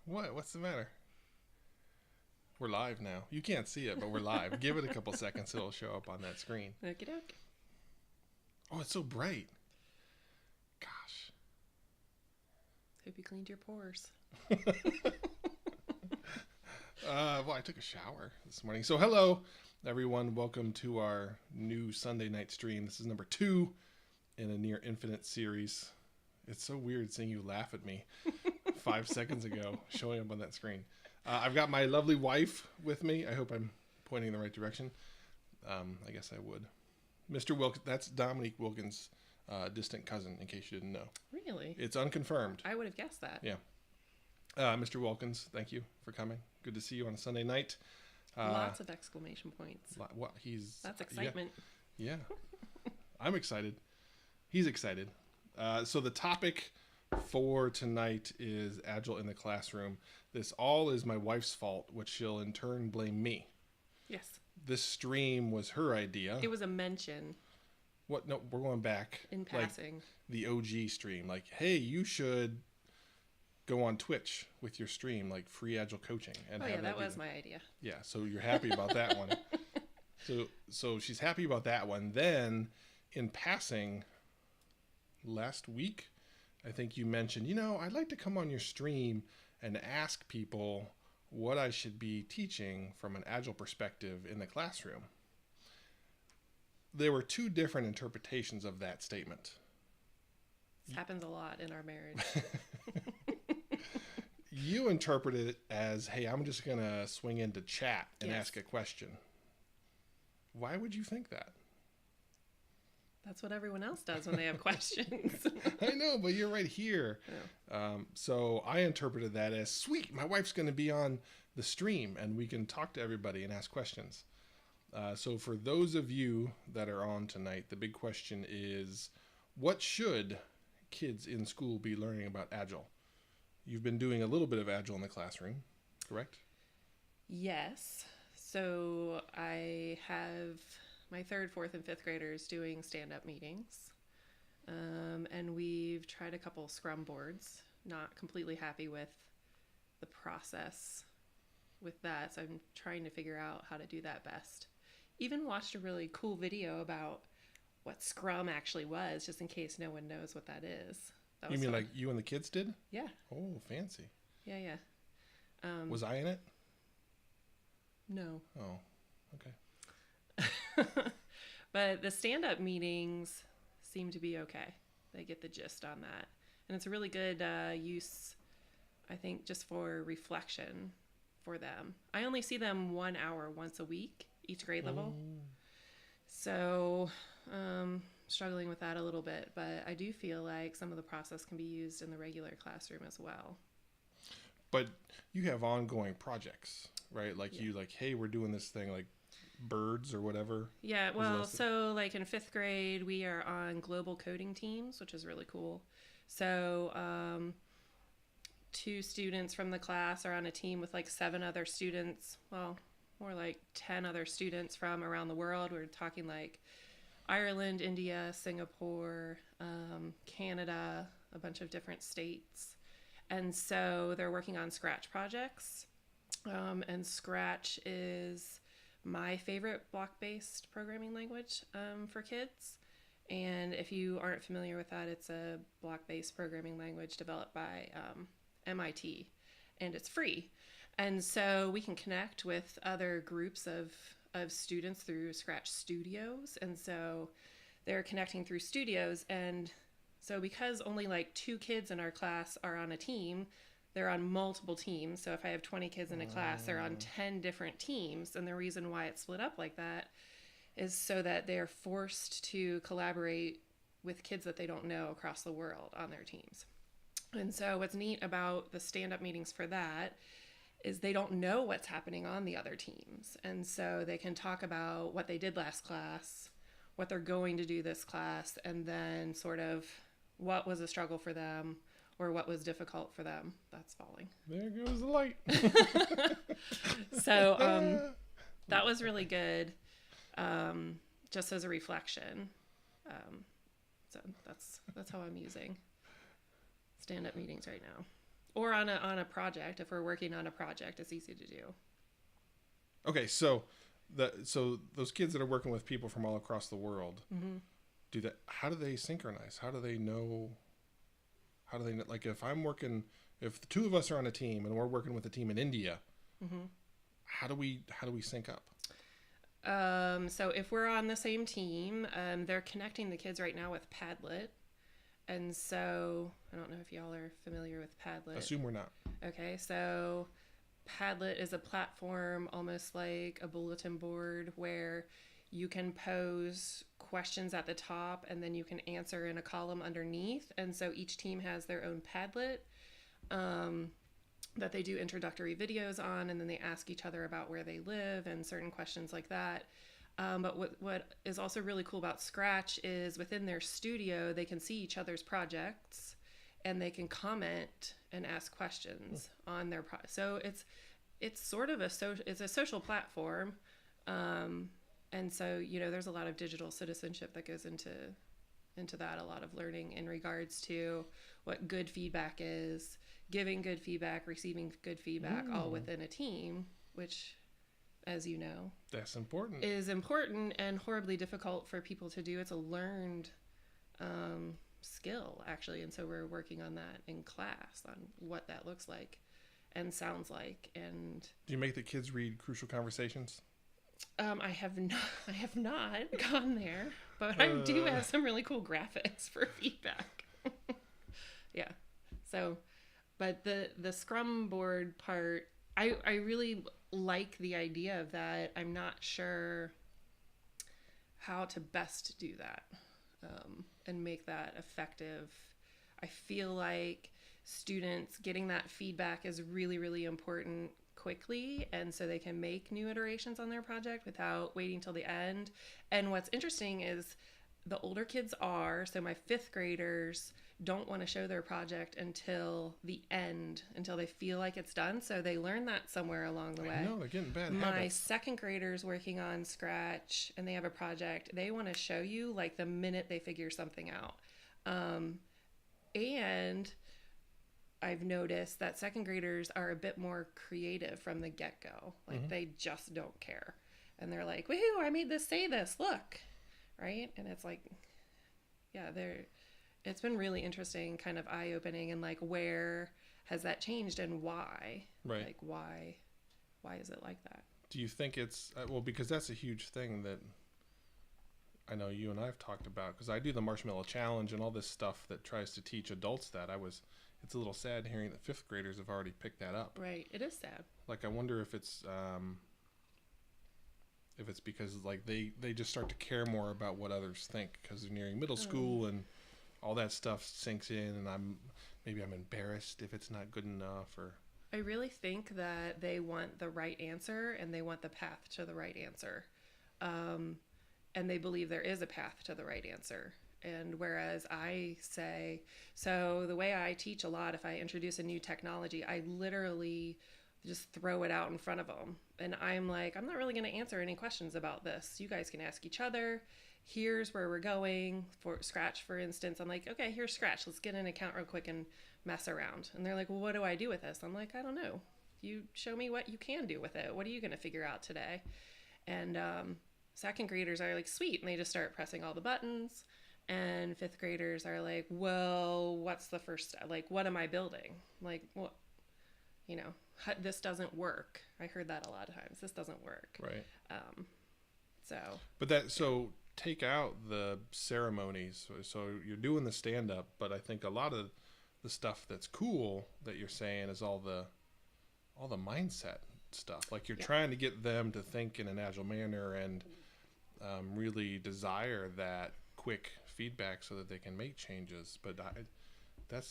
What? What's the matter? We're live now. You can't see it, but we're live. Give it a couple seconds, it'll show up on that screen. Okie doke. Oh, it's so bright. Gosh. Hope you cleaned your pores. Well, I took a shower this morning. So hello, everyone. Welcome to our new Sunday night stream. This is number 2 in a near infinite series. It's so weird seeing you laugh at me 5 seconds ago, showing up on that screen. I've got my lovely wife with me. I hope I'm pointing in the right direction. I guess I would. Mr. Wilkins, that's Dominique Wilkins' distant cousin, in case you didn't know. Really? It's unconfirmed. I would have guessed that. Yeah. Mr. Wilkins, thank you for coming. Good to see you on a Sunday night. Lots of exclamation points. Well, That's excitement. Yeah. I'm excited. He's excited. So the topic for tonight is Agile in the classroom. This all is my wife's fault, which she'll in turn blame me. Yes. This stream was her idea. It was a mention. What? No, we're going back. In passing. Like the OG stream. Like, hey, you should go on Twitch with your stream, like free Agile coaching. And that was my idea. Yeah, so you're happy about that one. So she's happy about that one. Then, in passing, last week, I think you mentioned, I'd like to come on your stream and ask people what I should be teaching from an Agile perspective in the classroom. There were 2 different interpretations of that statement. This happens a lot in our marriage. You interpreted it as, hey, I'm just going to swing into chat and ask a question. Why would you think that? That's what everyone else does when they have questions. I know, but you're right here. Yeah. So I interpreted that as, sweet, my wife's going to be on the stream and we can talk to everybody and ask questions. So for those of you that are on tonight, the big question is, what should kids in school be learning about Agile? You've been doing a little bit of Agile in the classroom, correct? Yes. So I have my 3rd, 4th, and 5th graders doing stand-up meetings. And we've tried a couple Scrum boards. Not completely happy with the process with that. So I'm trying to figure out how to do that best. Even watched a really cool video about what Scrum actually was, just in case no one knows what that is. You mean fun. Like you and the kids did? Yeah. Oh, fancy. Yeah. Was I in it? No. Oh, okay. But the stand-up meetings seem to be okay. They get the gist on that. And it's a really good use, I think, just for reflection for them. I only see them 1 hour once a week, each grade level. So struggling with that a little bit, but I do feel like some of the process can be used in the regular classroom as well. But you have ongoing projects, right? Like you hey, we're doing this thing like birds or whatever. Yeah, well, so like in 5th grade, we are on global coding teams, which is really cool. So 2 students from the class are on a team with like 7 other students. Well, more like 10 other students from around the world. We're talking like Ireland, India, Singapore, Canada, a bunch of different states. And so they're working on Scratch projects. And Scratch is my favorite block-based programming language for kids. And if you aren't familiar with that, it's a block-based programming language developed by MIT, and it's free. And so we can connect with other groups of students through Scratch Studios. And so they're connecting through Studios. And so because only like 2 kids in our class are on a team, they're on multiple teams. So if I have 20 kids in a class, they're on 10 different teams. And the reason why it's split up like that is so that they're forced to collaborate with kids that they don't know across the world on their teams. And so what's neat about the stand-up meetings for that is they don't know what's happening on the other teams. And so they can talk about what they did last class, what they're going to do this class, and then sort of what was a struggle for them or what was difficult for them. That's falling. There goes the light. So that was really good, just as a reflection. So that's how I'm using stand-up meetings right now. Or on a project. If we're working on a project, it's easy to do. Okay, so those kids that are working with people from all across the world, Mm-hmm. how do they synchronize? How do they know? How do they know, like if the two of us are on a team and we're working with a team in India, Mm-hmm. how do we sync up? So if we're on the same team, they're connecting the kids right now with Padlet. And so I don't know if y'all are familiar with Padlet. Assume we're not. Okay, so Padlet is a platform almost like a bulletin board where you can pose questions at the top and then you can answer in a column underneath. And so each team has their own Padlet that they do introductory videos on, and then they ask each other about where they live and certain questions like that. But what is also really cool about Scratch is within their studio, they can see each other's projects and they can comment and ask questions on their so it's sort of it's a social platform, and so there's a lot of digital citizenship that goes into that, a lot of learning in regards to what good feedback is, giving good feedback, receiving good feedback, all within a team, which, as you know, That's important. is important and horribly difficult for people to do. It's a learned skill, actually, and so we're working on that in class on what that looks like and sounds like. And Do you make the kids read Crucial Conversations? I have not gone there, but I do have some really cool graphics for feedback. Yeah. So, but the Scrum board part, I really like the idea of that. I'm not sure how to best do that and make that effective. I feel like students getting that feedback is really, really important quickly, and so they can make new iterations on their project without waiting till the end. And what's interesting is the older kids so my fifth graders don't want to show their project until the end, until they feel like it's done. So they learn that somewhere along the way. No, they're getting bad My habits. second graders working on Scratch and they have a project, they want to show you like the minute they figure something out. And I've noticed that second graders are a bit more creative from the get-go. Like they just don't care. And they're like, woohoo, I made this say this, look. Right? And it's like, yeah, it's been really interesting, kind of eye-opening, and like where has that changed and why? Right. Like why is it like that? Do you think it's well, because that's a huge thing that I know you and I've talked about, because I do the Marshmallow Challenge and all this stuff that tries to teach adults that. It's a little sad hearing that fifth graders have already picked that up. Right. It is sad. Like, I wonder if it's because like they just start to care more about what others think because they're nearing middle school and all that stuff sinks in, and I'm embarrassed if it's not good enough. Or I really think that they want the right answer and they want the path to the right answer, and they believe there is a path to the right answer. And whereas I say, so the way I teach a lot, if I introduce a new technology, I literally just throw it out in front of them. And I'm like, I'm not really going to answer any questions about this. You guys can ask each other. Here's where we're going. For Scratch, for instance, I'm like, okay, here's Scratch. Let's get an account real quick and mess around. And they're like, well, what do I do with this? I'm like, I don't know. You show me what you can do with it. What are you going to figure out today? And second graders are like, sweet. And they just start pressing all the buttons. And fifth graders are like, well, what's the first step? Like, what am I building? Like, what, this doesn't work. I heard that a lot of times. This doesn't work. right. So Take out the ceremonies. So you're doing the stand up, but I think a lot of the stuff that's cool that you're saying is all the mindset stuff. Like you're trying to get them to think in an agile manner and really desire that quick feedback so that they can make changes. But that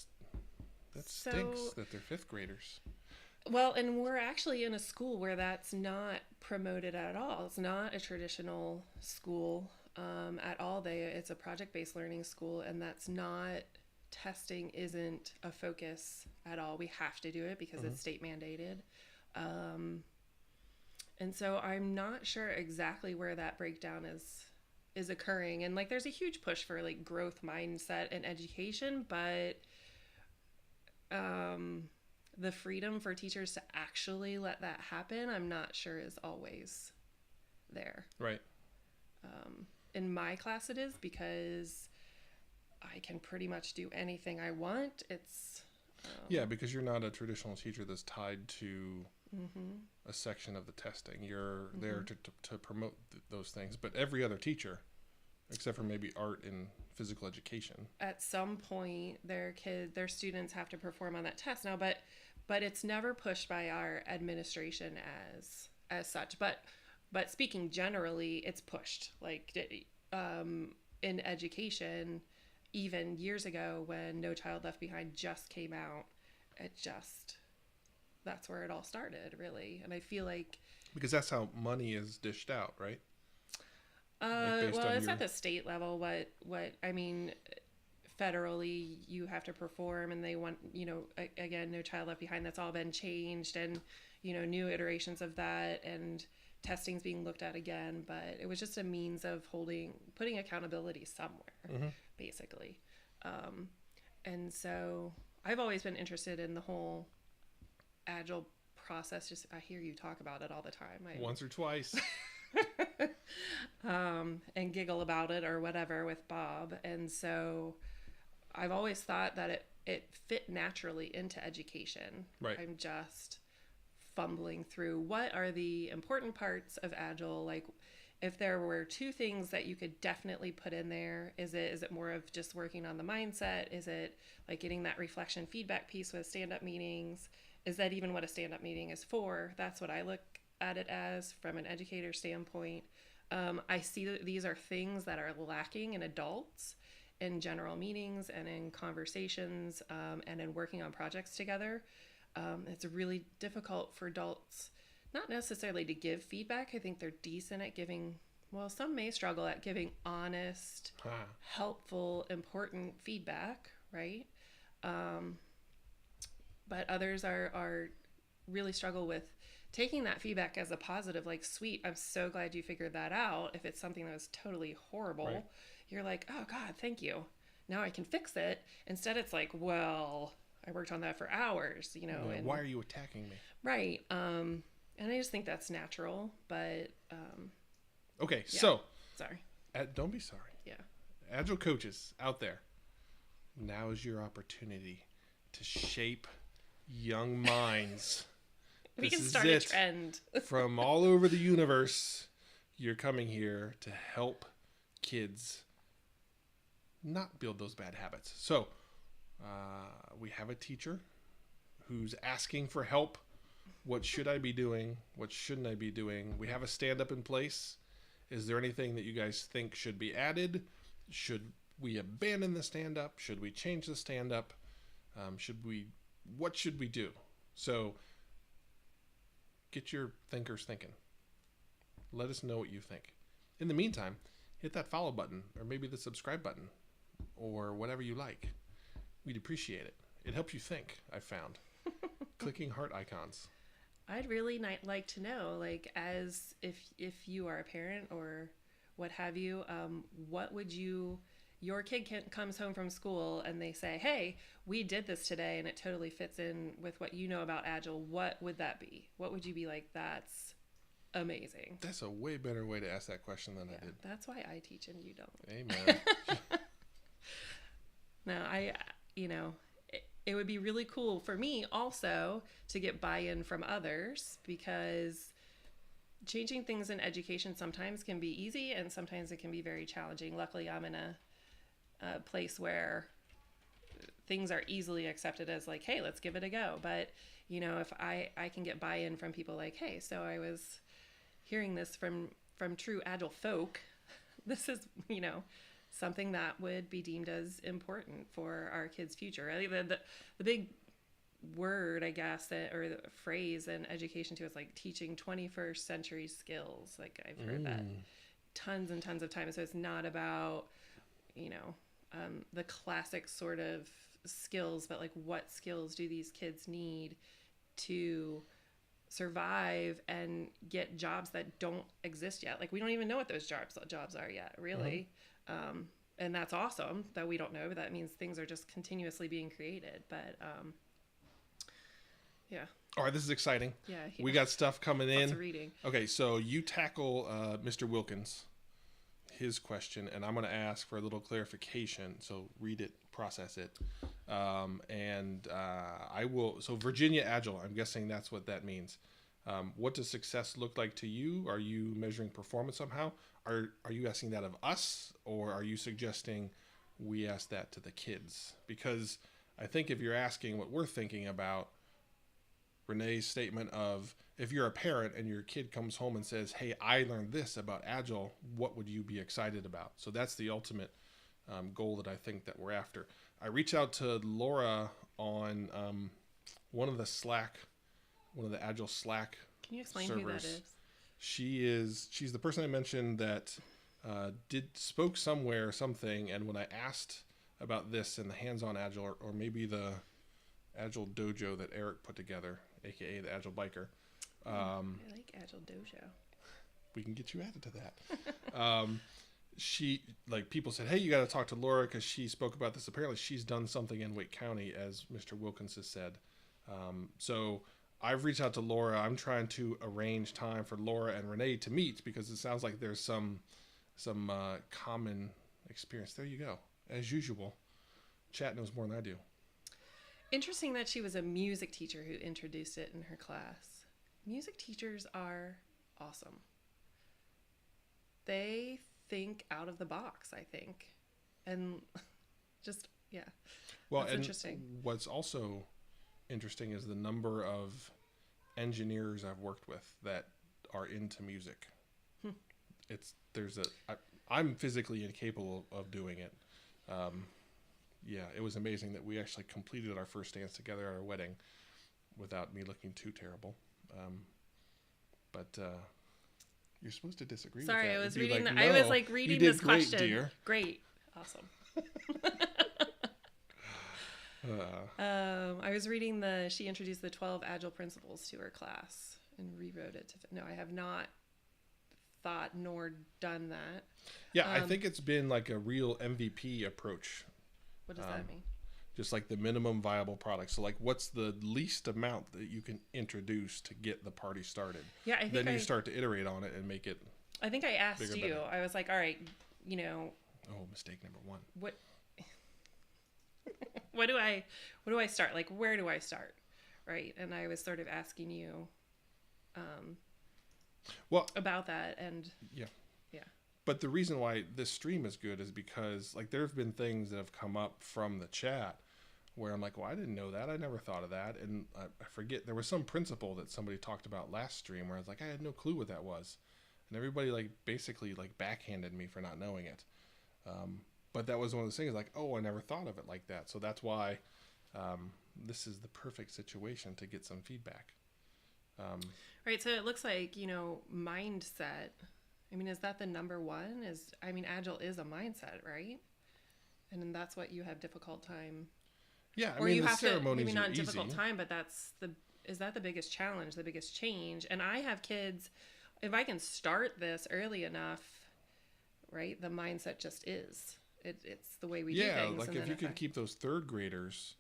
stinks that they're fifth graders. Well, and we're actually in a school where that's not promoted at all. It's not a traditional school at all. It's a project-based learning school, and that's not, testing isn't a focus at all. We have to do it because it's state mandated. And so I'm not sure exactly where that breakdown is occurring. And like there's a huge push for like growth mindset and education, but the freedom for teachers to actually let that happen, I'm not sure is always there. Right. In my class it is, because I can pretty much do anything I want. It's Yeah, because you're not a traditional teacher that's tied to a section of the testing. You're there to promote those things. But every other teacher, except for maybe art and physical education, at some point their students have to perform on that test now, but it's never pushed by our administration as such. But speaking generally, it's pushed. Like in education, even years ago when No Child Left Behind just came out, that's where it all started, really. And I feel like, because that's how money is dished out, right? well, it's at the state level. What I mean, federally, you have to perform, and they want, again, No Child Left Behind. That's all been changed, and new iterations of that, and testing's being looked at again. But it was just a means of putting accountability somewhere, basically. And so I've always been interested in the whole Agile process. I hear you talk about it all the time. Once or twice. And giggle about it or whatever with Bob. And so I've always thought that it fit naturally into education. Right. I'm just fumbling through what are the important parts of Agile. Like, if there were two things that you could definitely put in there, is it more of just working on the mindset? Is it like getting that reflection feedback piece with stand-up meetings? Is that even what a stand-up meeting is for? That's what I look at it as from an educator standpoint. I see that these are things that are lacking in adults in general meetings and in conversations, and in working on projects together. It's really difficult for adults, not necessarily to give feedback. I think they're decent at giving, well, some may struggle at giving honest, helpful, important feedback, right? But others are really struggle with taking that feedback as a positive, like, sweet, I'm so glad you figured that out. If it's something that was totally horrible, right, you're like, oh God, thank you. Now I can fix it. Instead, it's like, well, I worked on that for hours, Yeah, and why are you attacking me? Right. And I just think that's natural, but okay, yeah. So Sorry. Don't be sorry. Yeah. Agile coaches out there, now is your opportunity to shape young minds. We can start a trend. From all over the universe, you're coming here to help kids not build those bad habits. So we have a teacher who's asking for help. What should I be doing? What shouldn't I be doing? We have a stand-up in place. Is there anything that you guys think should be added? Should we abandon the stand-up? Should we change the stand-up? What should we do? So get your thinkers thinking. Let us know what you think. In the meantime, hit that follow button, or maybe the subscribe button, or whatever you like. We'd appreciate it. It helps you think, I've found. Clicking heart icons. I'd really like to know, like, as if you are a parent or what have you, what would your kid comes home from school and they say, hey, we did this today and it totally fits in with what you know about Agile. What would that be? What would you be like, that's amazing? That's a way better way to ask that question than I did. That's why I teach and you don't. Amen. No, it would be really cool for me also to get buy-in from others, because changing things in education sometimes can be easy and sometimes it can be very challenging. Luckily, I'm in a place where things are easily accepted as like, hey, let's give it a go. But, if I can get buy-in from people like, hey, so I was hearing this from true Agile folk. This is, something that would be deemed as important for our kids' future. I think the big word, I guess, or the phrase in education too is like teaching 21st century skills. Like, I've heard that tons and tons of times. So it's not about, the classic sort of skills, but like, what skills do these kids need to survive and get jobs that don't exist yet? Like, we don't even know what those jobs are yet, really. And that's awesome that we don't know. That means things are just continuously being created. But Yeah. All right, this is exciting. Yeah. We got stuff coming Lots in. of reading. Okay, so you tackle Mr. Wilkins, his question, and I'm going to ask for a little clarification. So read it, process it, and I will. So Virginia Agile, I'm guessing that's what that means. What does success look like to you? Are you measuring performance somehow? Are you asking that of us, or are you suggesting we ask that to the kids? Because I think if you're asking what we're thinking about, Renee's statement of, if you're a parent and your kid comes home and says, hey, I learned this about Agile, what would you be excited about? So that's the ultimate goal that I think that we're after. I reached out to Laura on one of the Agile Slack Can you explain servers. who that is? She's the person I mentioned that spoke somewhere something, and when I asked about this and the hands-on Agile, or maybe the Agile Dojo that Eric put together, aka the Agile Biker. I like Agile Dojo. We can get you added to that. She, like, people said, hey, you got to talk to Laura because she spoke about this. Apparently she's done something in Wake County, as Mr. Wilkins has said. So I've reached out to Laura. I'm trying to arrange time for Laura and Renee to meet because it sounds like there's some common experience. There you go. As usual, Chat knows more than I do. Interesting that she was a music teacher who introduced it in her class. Music teachers are awesome. They think out of the box, I think. And just, yeah. Well, that's and interesting. What's also interesting is the number of engineers I've worked with that are into music. I'm physically incapable of doing it. Yeah, it was amazing that we actually completed our first dance together at our wedding without me looking too terrible. But you're supposed to disagree with that. Sorry, I was It'd be reading. like, I was "No, like you reading did this great, question. dear." Great, awesome. I was reading she introduced the 12 Agile principles to her class and rewrote it. No, I have not thought nor done that. Yeah, I think it's been like a real MVP approach. What does that mean? Just like the minimum viable product. So like, what's the least amount that you can introduce to get the party started? Yeah, I think then you start to iterate on it and make it. I think I asked bigger, you. better. I was like, all right, Oh, mistake number one. What do I start? Like, where do I start? Right. And I was sort of asking you about that. And yeah. Yeah. But the reason why this stream is good is because, like, there have been things that have come up from the chat where I'm like, well, I didn't know that. I never thought of that. And I forget, there was some principle that somebody talked about last stream where I was like, I had no clue what that was. And everybody, like, basically, like, backhanded me for not knowing it. But that was one of those things like, oh, I never thought of it like that. So that's why this is the perfect situation to get some feedback. Right. So it looks like, mindset. I mean, is that the number one? Agile is a mindset, right? And then that's what you have difficult time. Yeah, or you the have ceremonies to, maybe not are easy. difficult time, but is that the biggest challenge, the biggest change? And I have kids, if I can start this early enough, right, the mindset just is. It's the way we do things. Yeah, like if you could keep those third graders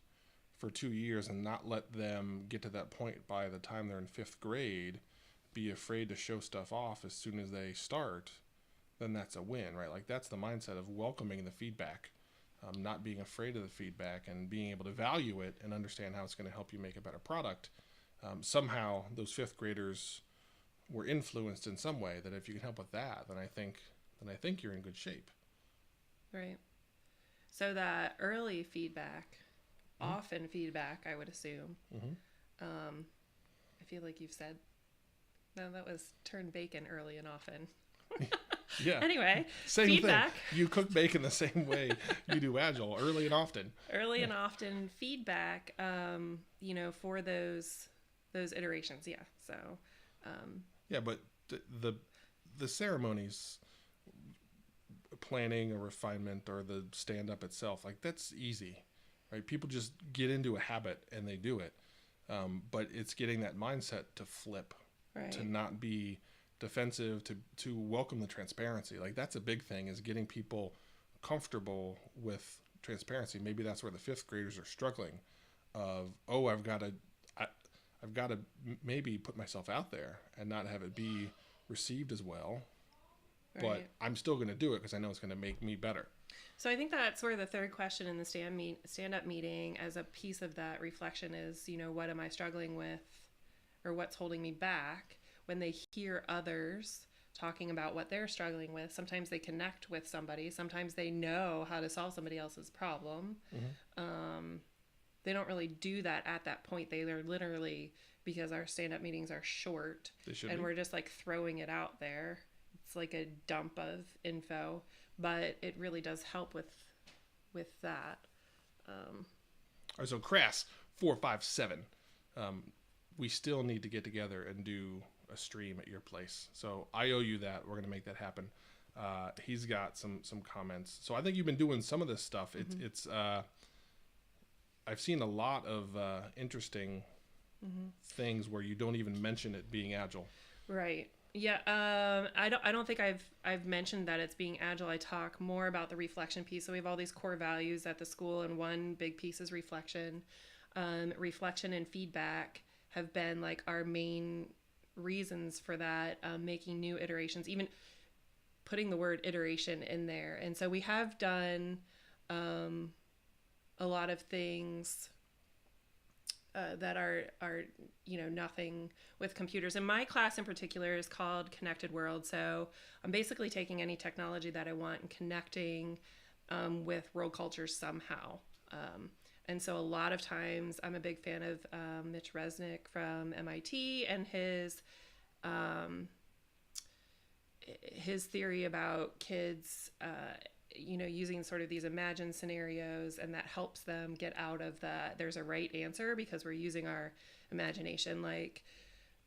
for 2 years and not let them get to that point by the time they're in 5th grade, be afraid to show stuff off as soon as they start, then that's a win, right? Like that's the mindset of welcoming the feedback, not being afraid of the feedback and being able to value it and understand how it's going to help you make a better product. Somehow those 5th graders were influenced in some way that if you can help with that, then I think you're in good shape. Right. So that early feedback, often feedback, I would assume. I feel like you've said, no, that was turn bacon early and often. Yeah. Anyway, same feedback. Thing. You cook bacon the same way you do Agile, early and often. Early and often feedback, for those iterations. Yeah. So. Yeah, but the ceremonies, planning or refinement or the stand up itself, like that's easy, right? People just get into a habit and they do it. But it's getting that mindset to flip, right. To not be defensive, to welcome the transparency. Like that's a big thing, is getting people comfortable with transparency. Maybe that's where the 5th graders are struggling of, oh, I've got to maybe put myself out there and not have it be received as well. But Right. I'm still going to do it because I know it's going to make me better. So I think that's sort of the third question in the stand-up meeting as a piece of that reflection is, what am I struggling with or what's holding me back? When they hear others talking about what they're struggling with, sometimes they connect with somebody, sometimes they know how to solve somebody else's problem. They don't really do that at that point. They are literally, because our stand-up meetings are short They should and be. we're just like throwing it out there. It's like a dump of info, but it really does help with that. All right, so Crass 457. We still need to get together and do a stream at your place. So I owe you that. We're going to make that happen. He's got some comments. So I think you've been doing some of this stuff. It's I've seen a lot of interesting things where you don't even mention it being agile. Right. Yeah. I don't think I've mentioned that it's being agile. I talk more about the reflection piece. So we have all these core values at the school, and one big piece is reflection. Reflection and feedback have been like our main reasons for that. Making new iterations, even putting the word iteration in there. And so we have done a lot of things that are nothing with computers. And my class in particular is called Connected World. So I'm basically taking any technology that I want and connecting with world cultures somehow. And so a lot of times I'm a big fan of Mitch Resnick from MIT and his theory about kids using sort of these imagined scenarios, and that helps them get out of there's a right answer because we're using our imagination. Like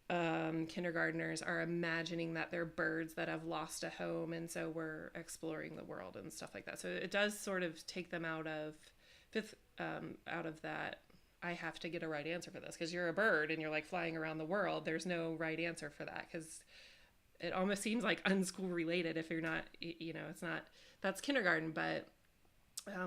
kindergartners are imagining that they're birds that have lost a home, and so we're exploring the world and stuff like that. So it does sort of take them out of that I have to get a right answer for this because you're a bird and you're like flying around the world. There's no right answer for that because it almost seems like unschool related if you're not, it's not, that's kindergarten, but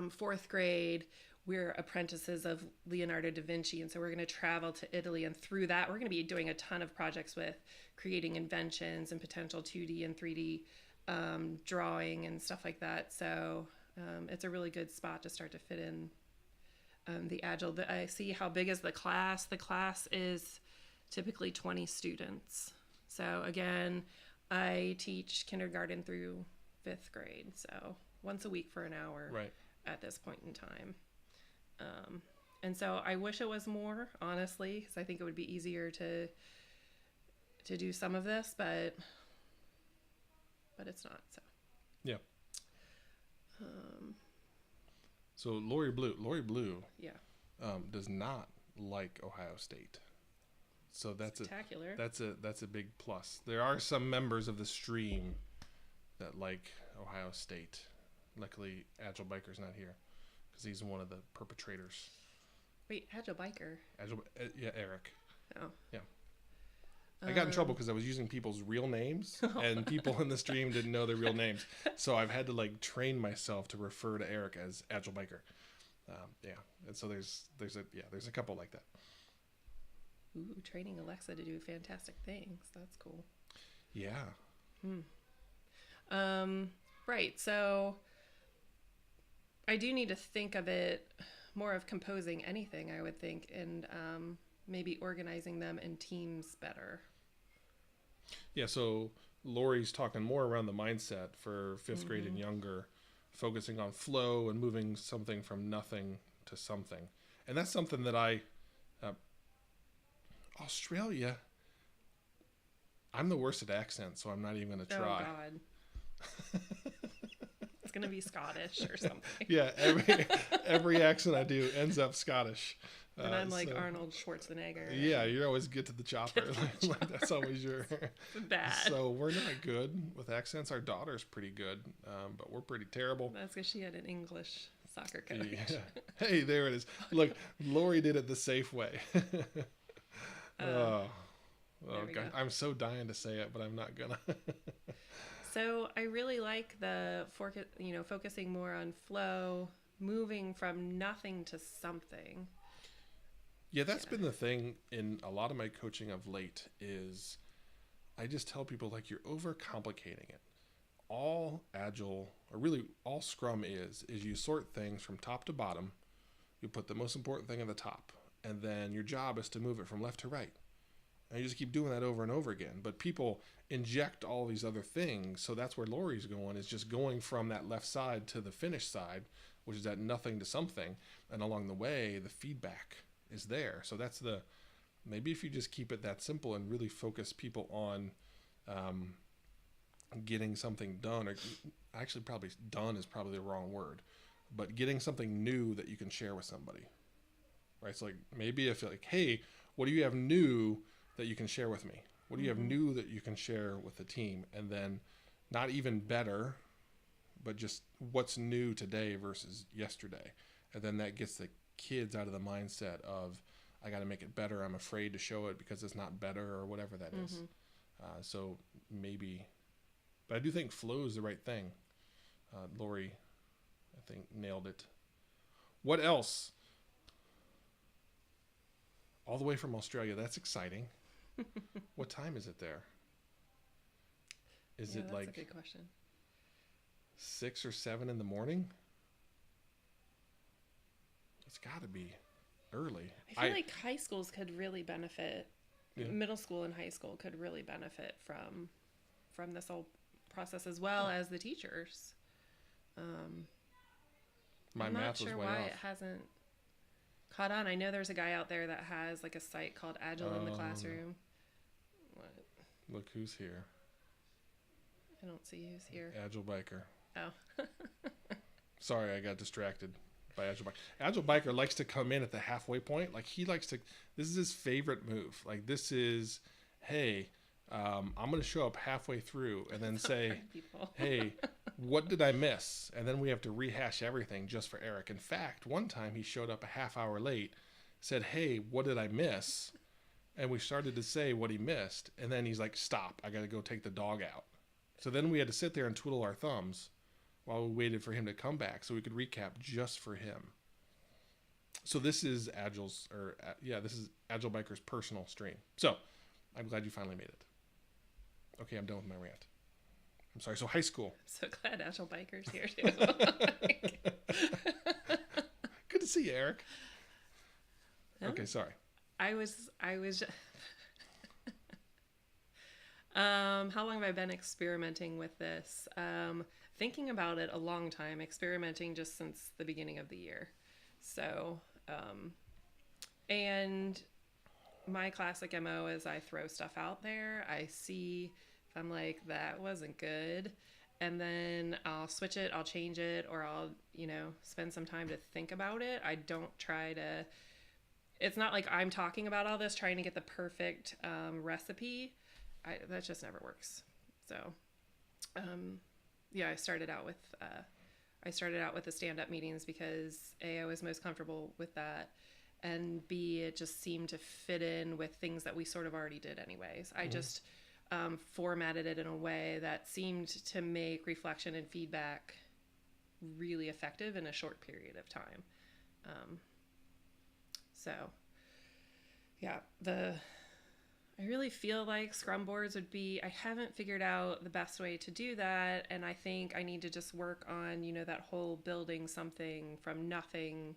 fourth grade, we're apprentices of Leonardo da Vinci. And so we're going to travel to Italy, and through that, we're going to be doing a ton of projects with creating inventions and potential 2D and 3D drawing and stuff like that. So it's a really good spot to start to fit in the Agile. I see how big is the class. The class is typically 20 students. So again, I teach kindergarten through 5th grade. So once a week for an hour Right. at this point in time. And so I wish it was more, honestly, because I think it would be easier to do some of this, but it's not. So Yeah. So Lori Blue yeah, does not like Ohio State. So that's spectacular. that's a big plus. There are some members of the stream that like Ohio State. Luckily, Agile Biker's not here because he's one of the perpetrators. Wait, Agile Biker. Yeah, Eric. Oh. Yeah. I got in trouble because I was using people's real names, and people in the stream didn't know their real names. So I've had to like train myself to refer to Eric as Agile Biker. Yeah, and so there's a couple like that. Ooh, training Alexa to do fantastic things. That's cool. Yeah. Right. So I do need to think of it more of composing anything, I would think, and maybe organizing them in teams better. Yeah, so Lori's talking more around the mindset for 5th grade and younger, focusing on flow and moving something from nothing to something. And that's something that Australia, I'm the worst at accents, so I'm not even going to try. Oh, God. It's going to be Scottish or something. Yeah, every accent I do ends up Scottish. And I'm like Arnold Schwarzenegger. Yeah, you always get to the chopper. Like, that's always your... Bad. So we're not good with accents. Our daughter's pretty good, but we're pretty terrible. That's because she had an English soccer coach. Yeah. Hey, there it is. Look, Lori did it the safe way. Oh we God, go. I'm so dying to say it, but I'm not gonna. So I really like the focusing more on flow, moving from nothing to something. Yeah, that's been the thing in a lot of my coaching of late is I just tell people like you're overcomplicating it. All agile or really all scrum is you sort things from top to bottom. You put the most important thing at the top, and then your job is to move it from left to right. And you just keep doing that over and over again. But people inject all these other things. So that's where Lori's going, is just going from that left side to the finish side, which is at nothing to something. And along the way, the feedback is there. So that's maybe if you just keep it that simple and really focus people on getting something done, or actually probably done is probably the wrong word, but getting something new that you can share with somebody. Right? So like maybe if like, hey, what do you have new that you can share with me? What do you have new that you can share with the team? And then not even better, but just what's new today versus yesterday. And then that gets the kids out of the mindset of, I got to make it better. I'm afraid to show it because it's not better or whatever that is. So maybe, but I do think flow is the right thing. Lori, I think, nailed it. What else? All the way from Australia. That's exciting. What time is it there? Is it like a good question. 6 or 7 in the morning? It's got to be early. I feel like high schools could really benefit. Yeah. Middle school and high school could really benefit from this whole process, as well as the teachers. My I'm math not sure was way why off. it hasn't caught on. I know there's a guy out there that has like a site called Agile in the Classroom. What? Look who's here. I don't see who's here. Agile Biker. Oh. Sorry, I got distracted by Agile Biker. Agile Biker likes to come in at the halfway point. Like he likes to, this is his favorite move. Like this is, hey, I'm going to show up halfway through and then say, hey, what did I miss? And then we have to rehash everything just for Eric. In fact, one time he showed up a half hour late, said, hey, what did I miss? And we started to say what he missed. And then he's like, stop, I got to go take the dog out. So then we had to sit there and twiddle our thumbs while we waited for him to come back so we could recap just for him. So this is this is Agile Biker's personal stream. So I'm glad you finally made it. Okay, I'm done with my rant. I'm sorry. So high school. I'm so glad Agile Biker's here too. Good to see you, Eric. Okay, sorry. I was how long have I been experimenting with this? Thinking about it a long time, experimenting just since the beginning of the year. So, and my classic MO is I throw stuff out there. I see if I'm like, that wasn't good. And then I'll switch it, I'll change it, or I'll, spend some time to think about it. I don't try to, it's not like I'm talking about all this, trying to get the perfect recipe. That just never works. So, I started out with the stand-up meetings because A, I was most comfortable with that, and B, it just seemed to fit in with things that we sort of already did anyways. I just formatted it in a way that seemed to make reflection and feedback really effective in a short period of time. I really feel like Scrum boards would be, I haven't figured out the best way to do that. And I think I need to just work on, that whole building something from nothing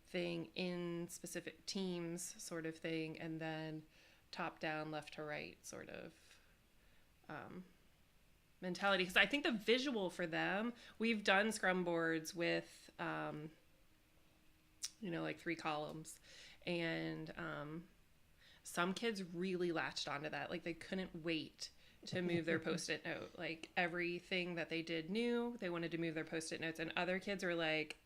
thing in specific teams sort of thing. And then top down, left to right sort of mentality. Because I think the visual for them, we've done Scrum boards with, like 3 columns. And, some kids really latched onto that. Like they couldn't wait to move their Post-it note. Like everything that they did new, they wanted to move their Post-it notes. And other kids were like,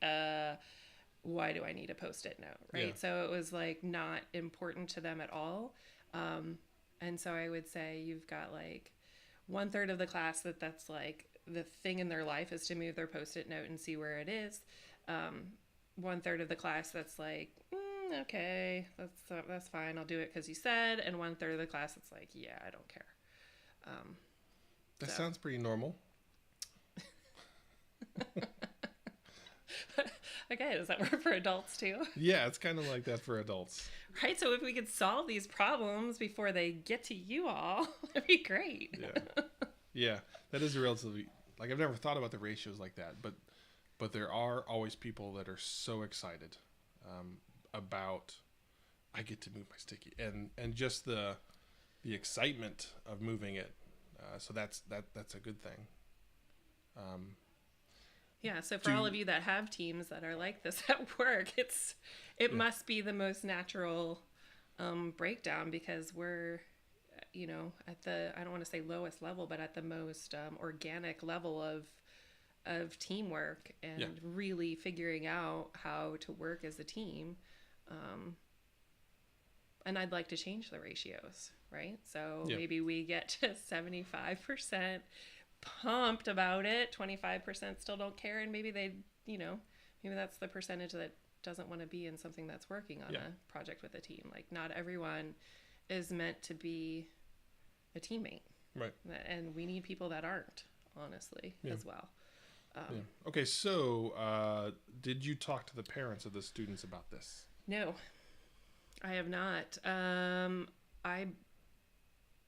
why do I need a Post-it note? Right. Yeah. So it was like not important to them at all. And so I would say you've got like 1/3 of the class that's like the thing in their life is to move their Post-it note and see where it is. 1/3 of the class that's like, okay, that's fine. I'll do it because you said. And 1/3 of the class, it's like, yeah, I don't care. That sounds pretty normal. Okay, does that work for adults too? Yeah, it's kind of like that for adults. Right, so if we could solve these problems before they get to you all, that'd be great. Yeah. Yeah, that is a relatively, like, I've never thought about the ratios like that, but there are always people that are so excited about, I get to move my sticky, and just the excitement of moving it. So that's a good thing. Yeah, so for all of you that have teams that are like this at work, it must be the most natural breakdown, because we're, at the, I don't want to say lowest level, but at the most organic level of teamwork and really figuring out how to work as a team. And I'd like to change the ratios, right? So maybe we get to 75% pumped about it, 25% still don't care, and maybe they, maybe that's the percentage that doesn't want to be in something that's working on a project with a team. Like, not everyone is meant to be a teammate, right? And we need people that aren't, honestly, as well. Okay, so did you talk to the parents of the students about this? No, I have not. I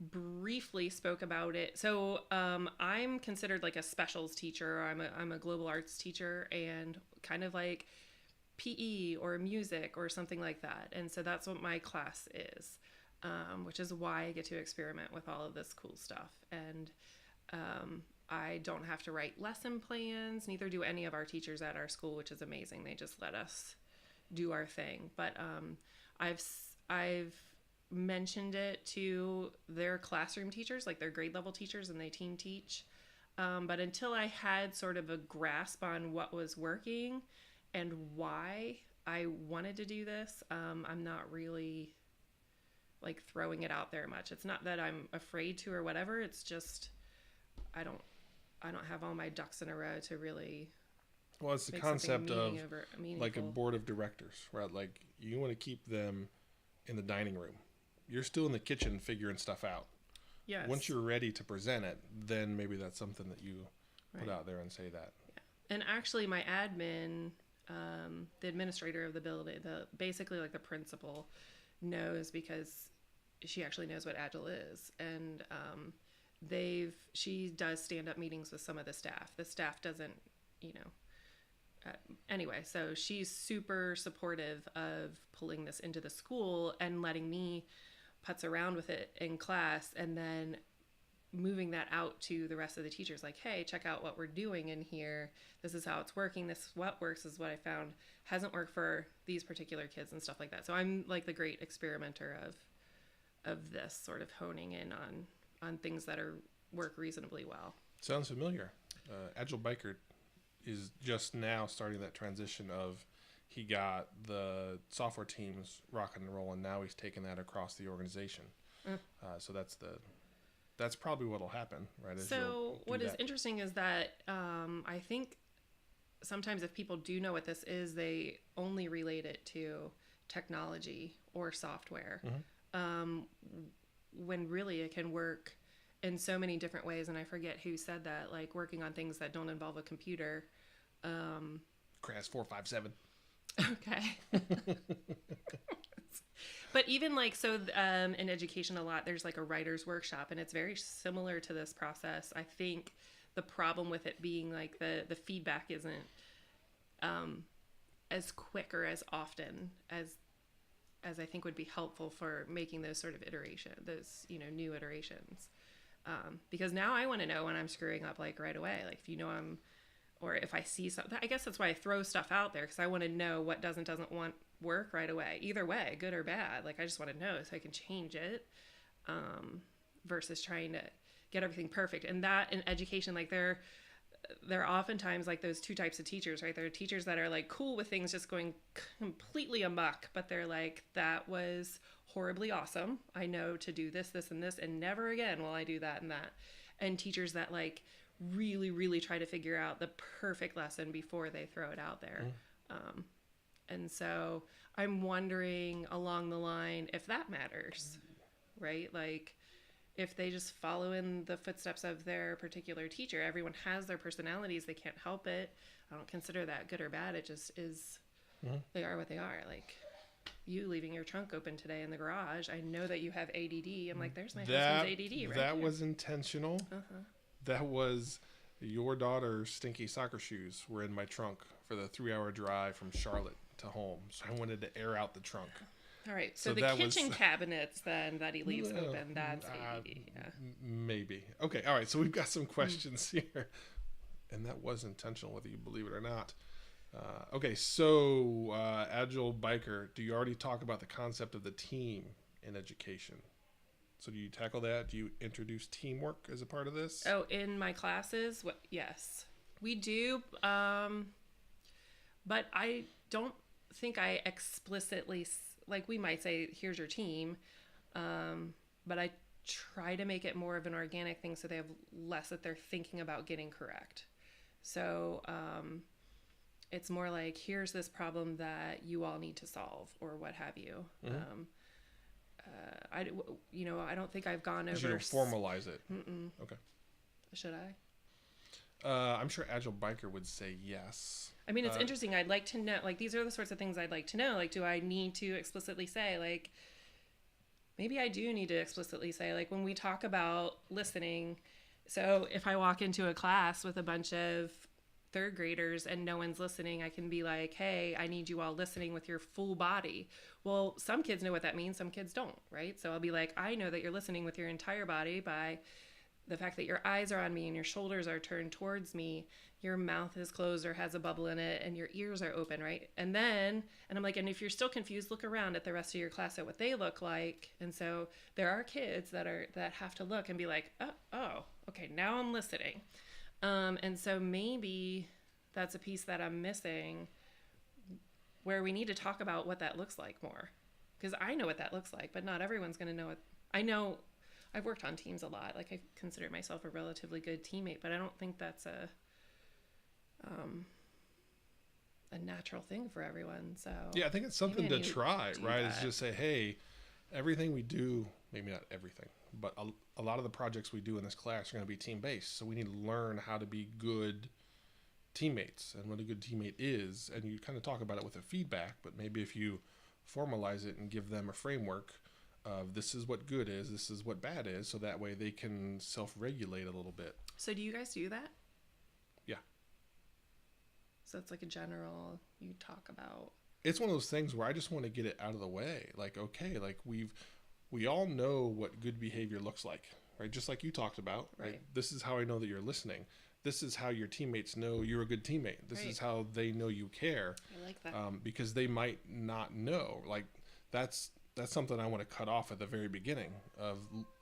briefly spoke about it. So I'm considered like a specials teacher. I'm a global arts teacher, and kind of like PE or music or something like that. And so that's what my class is, which is why I get to experiment with all of this cool stuff. And I don't have to write lesson plans. Neither do any of our teachers at our school, which is amazing. They just let us do our thing. But I've mentioned it to their classroom teachers, like their grade level teachers, and they team teach. But until I had sort of a grasp on what was working and why I wanted to do this, I'm not really like throwing it out there much. It's not that I'm afraid to or whatever. It's just I don't have all my ducks in a row to really. Well, it's the concept of like a board of directors, right? Like, you want to keep them in the dining room. You're still in the kitchen figuring stuff out. Yes. Once you're ready to present it, then maybe that's something that you put out there and say that. Yeah. And actually, my admin, the administrator of the building, basically like the principal, knows, because she actually knows what Agile is, and she does stand-up meetings with some of the staff. The staff doesn't, anyway, so she's super supportive of pulling this into the school and letting me putz around with it in class, and then moving that out to the rest of the teachers, like, hey, check out what we're doing in here. This is how it's working. This is what works. This is what I found hasn't worked for these particular kids and stuff like that. So I'm like the great experimenter of this, sort of honing in on things that work reasonably well. Sounds familiar. Agile Biker is just now starting that transition of, he got the software teams rocking and rolling. Now he's taking that across the organization. So that's probably what'll happen, right? So what is interesting is that I think sometimes if people do know what this is, they only relate it to technology or software, when really it can work in so many different ways. And I forget who said that, like working on things that don't involve a computer. CRAS 457. Okay. But even like, so in education a lot, there's like a writer's workshop, and it's very similar to this process. I think the problem with it being like the feedback isn't as quick or as often as I think would be helpful for making those sort of those new iterations. Because now I want to know when I'm screwing up, like right away. Like or if I see something, I guess that's why I throw stuff out there, because I want to know what doesn't want work right away. Either way, good or bad. Like, I just want to know so I can change it, versus trying to get everything perfect. And that in education, like there are oftentimes like those two types of teachers, right? There are teachers that are like cool with things just going completely amok, but they're like, that was horribly awesome. I know to do this, this, and this, and never again will I do that and that. And teachers that like really, really try to figure out the perfect lesson before they throw it out there. And so I'm wondering along the line if that matters, right? Like, if they just follow in the footsteps of their particular teacher. Everyone has their personalities. They can't help it. I don't consider that good or bad. It just is. They are what they are. Like you leaving your trunk open today in the garage. I know that you have ADD. I'm like, there's my husband's ADD right That here. was intentional. That was your daughter's stinky soccer shoes were in my trunk for the 3-hour drive from Charlotte to home. So I wanted to air out the trunk. All right. So, So the that kitchen was- cabinets then that he leaves open, that's ADD. Yeah. Maybe. Okay. All right. So we've got some questions here. And that was intentional, whether you believe it or not. Okay. So, Agile Biker, do you already talk about the concept of the team in education? So do you tackle that? Do you introduce teamwork as a part of this? Oh, in my classes? Yes. We do. But I don't think I explicitly, like we might say, here's your team. But I try to make it more of an organic thing so they have less that they're thinking about getting correct. So it's more like, here's this problem that you all need to solve or what have you. I don't think I've gone over. You don't formalize it. Okay. Should I? I'm sure Agile Biker would say yes. I mean, it's interesting. I'd like to know, like, these are the sorts of things I'd like to know. Like, do I need to explicitly say, like, maybe I do need to explicitly say, like, when we talk about listening, so if I walk into a class with a bunch of third graders and no one's listening, I can be like, hey, I need you all listening with your full body. Well, some kids know what that means, some kids don't, right? So I'll be like, I know that you're listening with your entire body by the fact that your eyes are on me and your shoulders are turned towards me, your mouth is closed or has a bubble in it, and your ears are open, right? And I'm like, and if you're still confused, look around at the rest of your class at what they look like. And so there are kids that have to look and be like, oh, okay, now I'm listening. And so maybe that's a piece that I'm missing where we need to talk about what that looks like more. Because I know what that looks like, but not everyone's going to know it. I know I've worked on teams a lot. Like, I consider myself a relatively good teammate, but I don't think that's a natural thing for everyone. So yeah, I think it's something maybe I to need try, do right? that. It's just say, hey, everything we do, maybe not everything, but a lot of the projects we do in this class are going to be team-based. So we need to learn how to be good teammates and what a good teammate is. And you kind of talk about it with a feedback, but maybe if you formalize it and give them a framework of this is what good is, this is what bad is, so that way they can self-regulate a little bit. So do you guys do that? Yeah. So it's like a general, you talk about. It's one of those things where I just want to get it out of the way. Like, okay, like we all know what good behavior looks like, right? Just like you talked about, right? This is how I know that you're listening. This is how your teammates know you're a good teammate. This is how they know you care. I like that. Because they might not know. Like, that's something I want to cut off at the very beginning of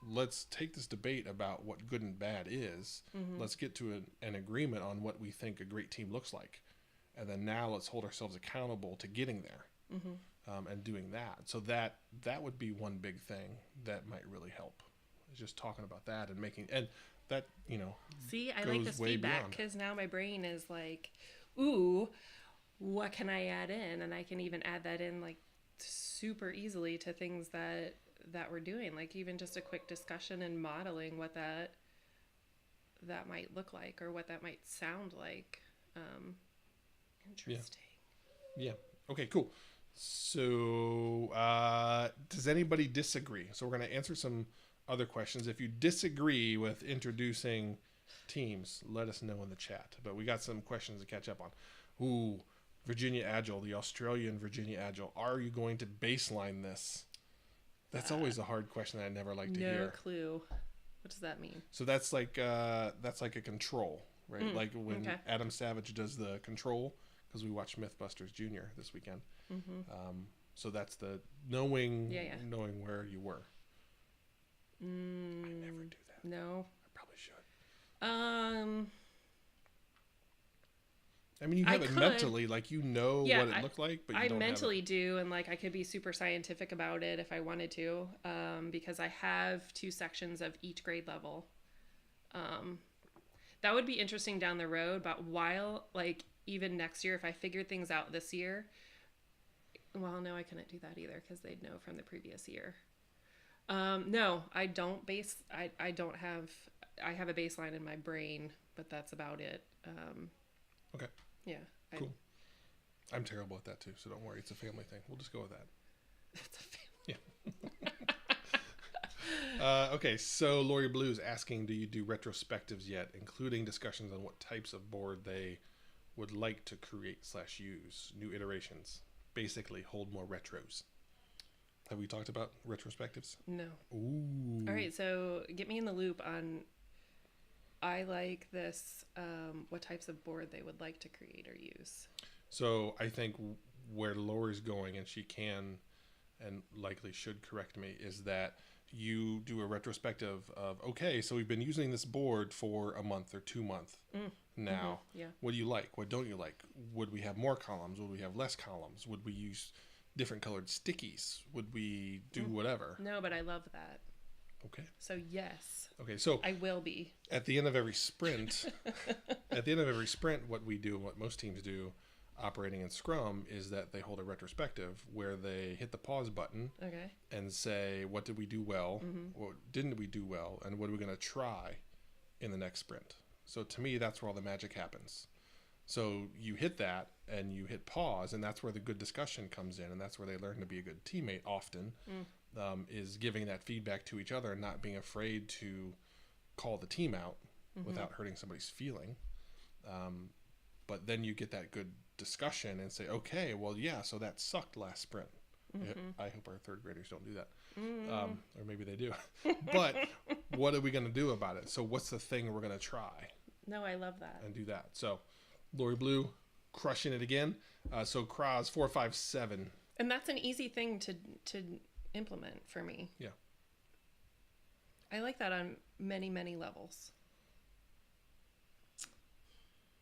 let's take this debate about what good and bad is. Let's get to an agreement on what we think a great team looks like. And then now let's hold ourselves accountable to getting there and doing that. So that would be one big thing that might really help. Is just talking about that and making, and that, See, I like goes this way feedback beyond. because now my brain is like, ooh, what can I add in? And I can even add that in like super easily to things that we're doing, like even just a quick discussion and modeling what that might look like or what that might sound like. Interesting. Yeah. Okay, cool. So does anybody disagree? So we're going to answer some other questions. If you disagree with introducing teams, let us know in the chat. But we got some questions to catch up on. Ooh, Virginia Agile, the Australian Virginia Agile. Are you going to baseline this? That's always a hard question that I never like to hear. No clue. What does that mean? So that's like a control, right? Like when okay. Adam Savage does the control, because we watched Mythbusters Junior this weekend. So that's the knowing where you were. I never do that. No. I probably should. I mean, you have it mentally, like what it looked like, but you don't mentally do, and like I could be super scientific about it if I wanted to, because I have 2 sections of each grade level. That would be interesting down the road, but while like even next year, if I figured things out this year, well, no, I couldn't do that either because they'd know from the previous year. No, I don't I don't have, I have a baseline in my brain, but that's about it. Okay, Yeah. cool. I'm terrible at that too, so don't worry. It's a family thing. We'll just go with that. It's a family. Okay, so Lori Blue is asking, do you do retrospectives yet, including discussions on what types of board they would like to create / use, new iterations, basically hold more retros. Have we talked about retrospectives? No. Ooh. All right, so get me in the loop on, I like this, what types of board they would like to create or use. So I think where Lori's going, and she can and likely should correct me, is that you do a retrospective of, okay, so we've been using this board for a month or 2 months now. Yeah. What do you like? What don't you like? Would we have more columns? Would we have less columns? Would we use different colored stickies? Would we do whatever? No, but I love that. Okay. So yes. Okay, so I will be. at the end of every sprint, what we do and what most teams do operating in Scrum is that they hold a retrospective where they hit the pause button Okay. and say, what did we do well? What didn't we do well? And what are we going to try in the next sprint? So to me, that's where all the magic happens. So you hit that and you hit pause, and that's where the good discussion comes in, and that's where they learn to be a good teammate often, is giving that feedback to each other and not being afraid to call the team out without hurting somebody's feeling. But then you get that good discussion and say, okay, well, yeah, so that sucked last sprint. I hope our third graders don't do that. Or maybe they do. But what are we going to do about it? So what's the thing we're going to try? No, I love that. And do that. So Lori Blue crushing it again. So Kraz 457. And that's an easy thing to implement for me. Yeah. I like that on many, many levels.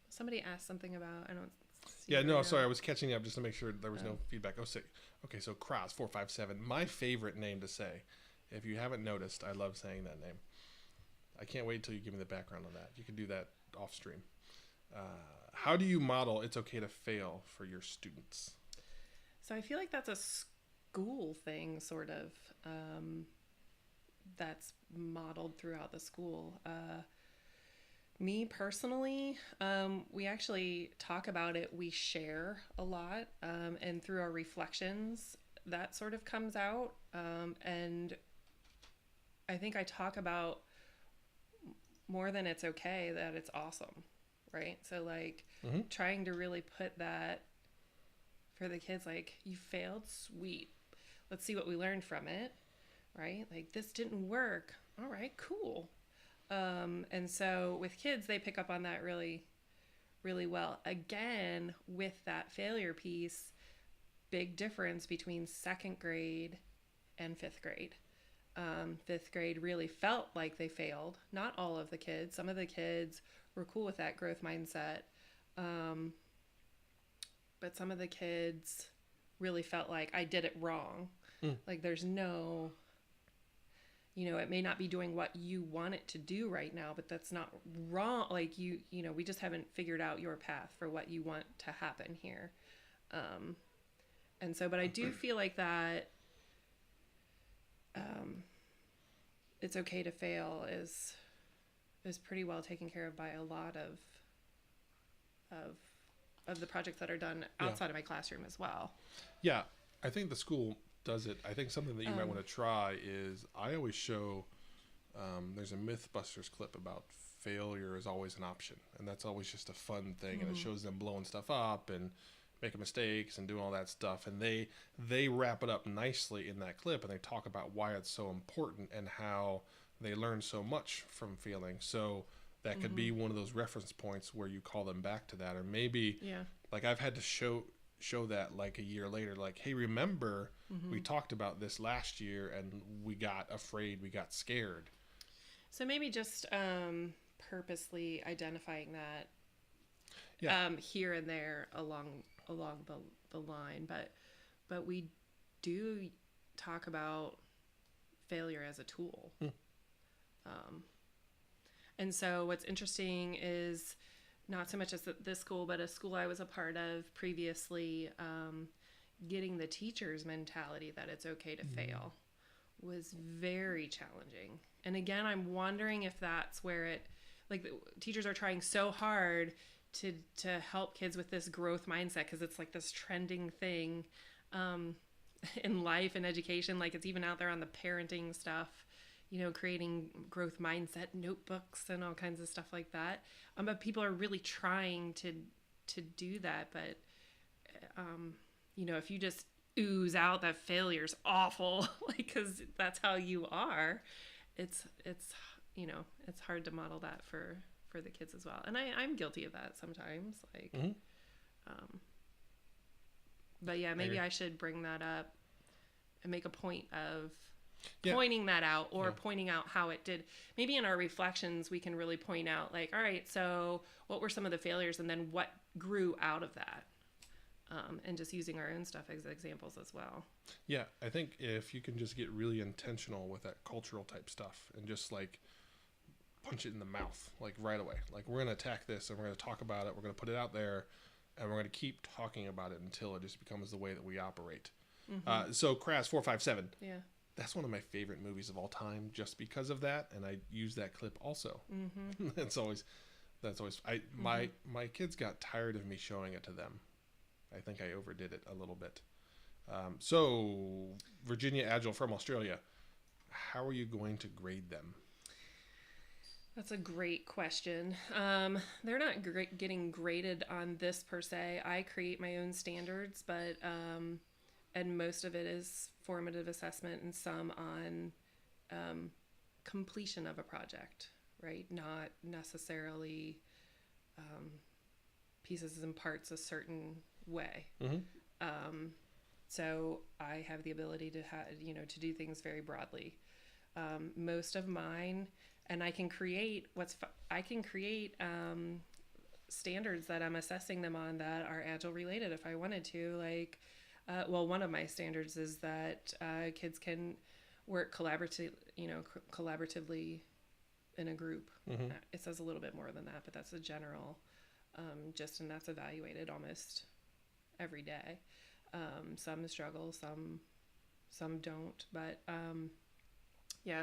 Somebody asked something about, I don't see Yeah, it no, right sorry. I now. was catching up just to make sure there was no feedback. Oh, sick. Okay, so Kraz 457. My favorite name to say. If you haven't noticed, I love saying that name. I can't wait until you give me the background on that. You can do that off stream. How do you model it's okay to fail for your students? So I feel like that's a school thing, sort of, that's modeled throughout the school. Me personally, we actually talk about it. We share a lot, and through our reflections, that sort of comes out. And I think I talk about more than it's okay, that it's awesome, right? So like trying to really put that for the kids, like, you failed, sweet. Let's see what we learned from it, right? Like, this didn't work. All right, cool. And so with kids, they pick up on that really, really well. Again, with that failure piece, big difference between second grade and fifth grade. Fifth grade really felt like they failed. Not all of the kids. Some of the kids were cool with that growth mindset. But some of the kids really felt like, I did it wrong. Like, there's no, it may not be doing what you want it to do right now, but that's not wrong. Like, we just haven't figured out your path for what you want to happen here. And so, but I do feel like that, it's okay to fail is pretty well taken care of by a lot of the projects that are done outside of my classroom as well. Yeah, I think the school does it. I think something that you might want to try is, I always show, there's a Mythbusters clip about failure is always an option. And that's always just a fun thing. And it shows them blowing stuff up and making mistakes and doing all that stuff. And they wrap it up nicely in that clip. And they talk about why it's so important and how they learn so much from failing. So that could be one of those reference points where you call them back to that. Or maybe, like, I've had to show that like a year later, like, hey, remember we talked about this last year and we got afraid, we got scared. So maybe just purposely identifying that here and there along the line, but we do talk about failure as a tool. And so what's interesting is, not so much as this school, but a school I was a part of previously, getting the teacher's mentality that it's okay to fail, was very challenging. And again, I'm wondering if that's where it, like, the teachers are trying so hard to help kids with this growth mindset, because it's like this trending thing in life and education. Like, it's even out there on the parenting stuff, creating growth mindset notebooks and all kinds of stuff like that. But people are really trying to do that. But if you just ooze out that failure's awful, like, because that's how you are, it's it's hard to model that for the kids as well. And I'm guilty of that sometimes, like, but yeah, maybe I should bring that up and make a point of pointing that out, or pointing out how it did. Maybe in our reflections, we can really point out, like, all right, so what were some of the failures, and then what grew out of that? And just using our own stuff as examples as well. Yeah, I think if you can just get really intentional with that cultural type stuff and just like punch it in the mouth, like right away. Like, we're going to attack this and we're going to talk about it. We're going to put it out there and we're going to keep talking about it until it just becomes the way that we operate. So Crass 457. Yeah. That's one of my favorite movies of all time just because of that. And I use that clip also. That's always, my kids got tired of me showing it to them. I think I overdid it a little bit. So Virginia Agile from Australia, how are you going to grade them? That's a great question. They're not getting graded on this per se. I create my own standards, but and most of it is formative assessment and some on completion of a project, right? Not necessarily pieces and parts a certain way. So I have the ability to to do things very broadly. Most of mine, and I can create standards that I'm assessing them on that are Agile related if I wanted to. Like, one of my standards is that kids can work collaboratively in a group. It says a little bit more than that, but that's a general and that's evaluated almost every day. Some struggle, some don't, but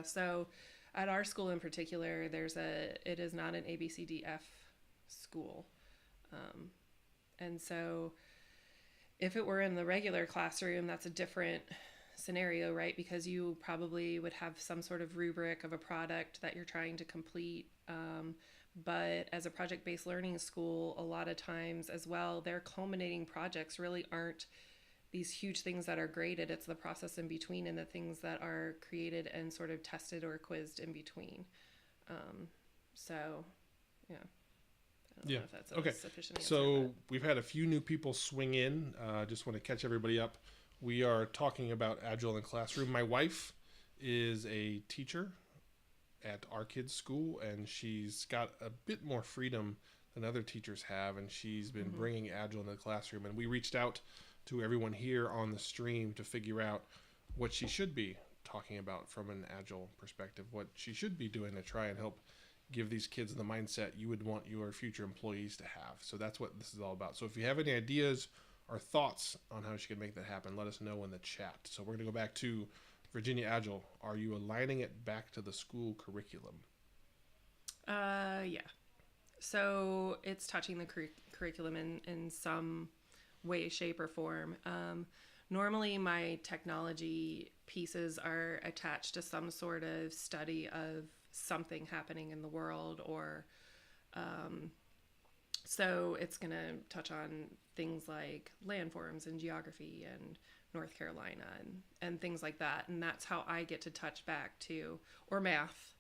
so at our school in particular, it is not an ABCDF school. And so if it were in the regular classroom, that's a different scenario, right? Because you probably would have some sort of rubric of a product that you're trying to complete. But as a project-based learning school, a lot of times as well, their culminating projects really aren't these huge things that are graded. It's the process in between and the things that are created and sort of tested or quizzed in between. So, yeah. I don't know if that's a sufficient answer. So we've had a few new people swing in. Just want to catch everybody up. We are talking about Agile in the classroom. My wife is a teacher at our kids' school, and she's got a bit more freedom than other teachers have, and she's been bringing Agile into the classroom. And we reached out to everyone here on the stream to figure out what she should be talking about from an Agile perspective, what she should be doing to try and help give these kids the mindset you would want your future employees to have. So that's what this is all about. So if you have any ideas or thoughts on how she can make that happen, let us know in the chat. So we're going to go back to Virginia Agile. Are you aligning it back to the school curriculum? Yeah. So it's touching the curriculum in some way, shape, or form. Normally my technology pieces are attached to some sort of study of something happening in the world, or so it's going to touch on things like landforms and geography and North Carolina and things like that. And that's how I get to touch back to, or math,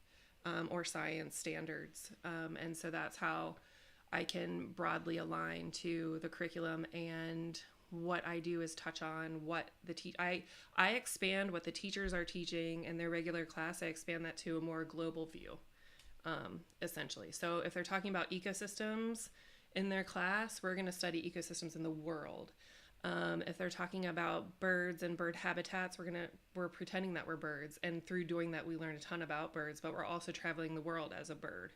or science standards. And so that's how I can broadly align to the curriculum. And what I do is touch on what I expand what the teachers are teaching in their regular class. I expand that to a more global view, essentially. So if they're talking about ecosystems in their class, we're going to study ecosystems in the world. If they're talking about birds and bird habitats, we're pretending that we're birds, and through doing that we learn a ton about birds, but we're also traveling the world as a bird,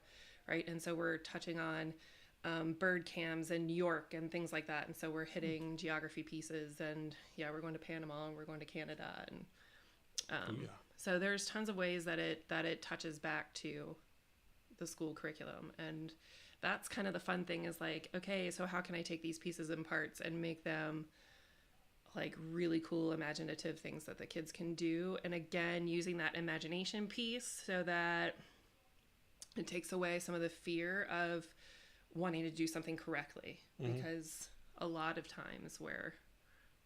right? And so we're touching on bird cams in New York and things like that, and so we're hitting geography pieces, and we're going to Panama and we're going to Canada, and So there's tons of ways that it touches back to the school curriculum, and that's kind of the fun thing is like, okay, so how can I take these pieces and parts and make them like really cool imaginative things that the kids can do, and again using that imagination piece so that it takes away some of the fear of wanting to do something correctly, because a lot of times where